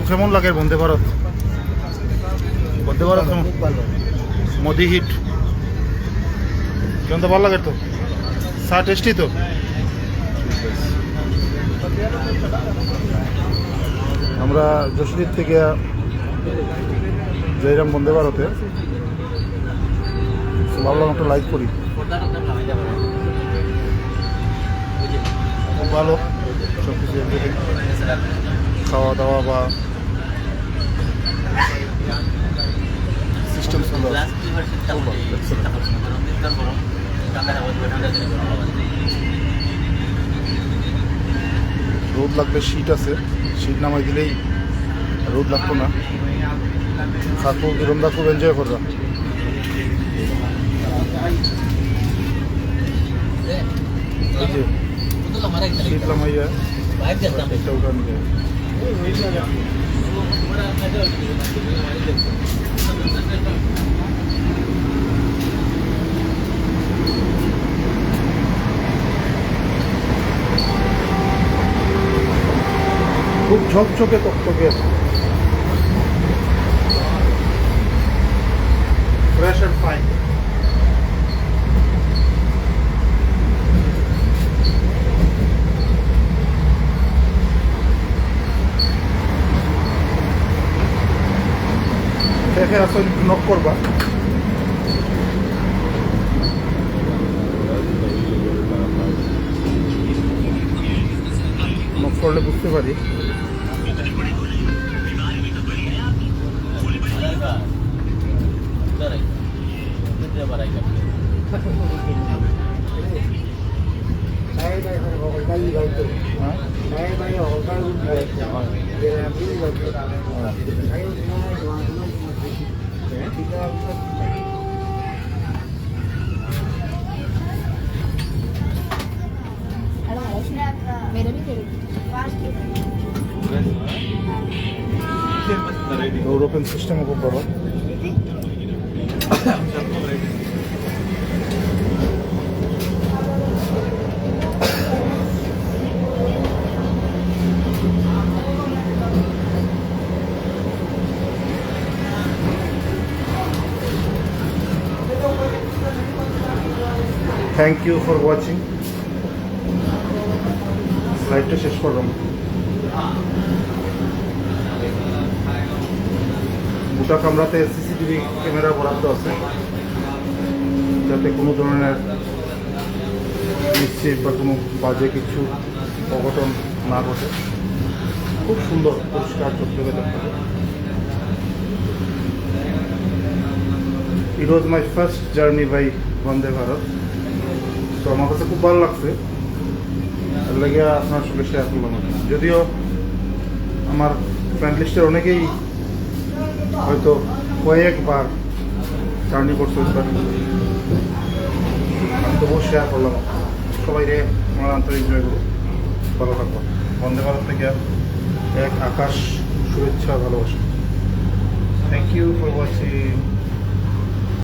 কেমন লাগে বন্দে ভারত? বন্দে ভারত কেমন? মোদি হিট কেমন? তো ভালো লাগে তো, চা টেস্টি তো। আমরা যশোর থেকে যাইলাম বন্দে ভারতে, ভাবলাম একটা লাইক করি। খুব ভালো সব কিছু, খাওয়া দাওয়া বা সিস্টেম সুন্দর। রোদ লাগলে শীত আছে, শীত নামাই দিলেই রোদ লাগতো না। থাকো এরমদা খুব এনজয় করলাম। এই যে শীত নামাইয়া একটা উঠান যায়। খুব ঝকঝকে তকতকে, ফ্রেশ অ্যান্ড ফাইন। দেখে আসলে নক করবা। নক করলে বুঝতে পারি। ইউরোপিয়ান সিস্টেম খুব বড়। Thank you for watching. লাইভটা শেষ করলাম। গোটা কামরাতে সিসিটিভি ক্যামেরা বরাদ্দ আছে, যাতে কোনো ধরনের মিসচিপ বা কোনো বাজে কিছু অঘটন না ঘটে। খুব সুন্দর পরিষ্কার চকচকে দেখতে। ইট ওয়াজ my first journey by Vande Bharat. তো আমার কাছে খুব ভালো লাগছে, এর লাগে আপনার সঙ্গে শেয়ার করলাম। যদিও আমার ফ্রেন্ড লিস্টের অনেকেই হয়তো কয়েকবার জার্নি করছে, আমি তবুও শেয়ার করলাম। সবাই রে আমার আন্তরিক এনজয় করুন, ভালো থাকবো। বন্দে ভারত থেকে এক আকাশ শুভেচ্ছা, ভালোবাসা। Thank you for watching.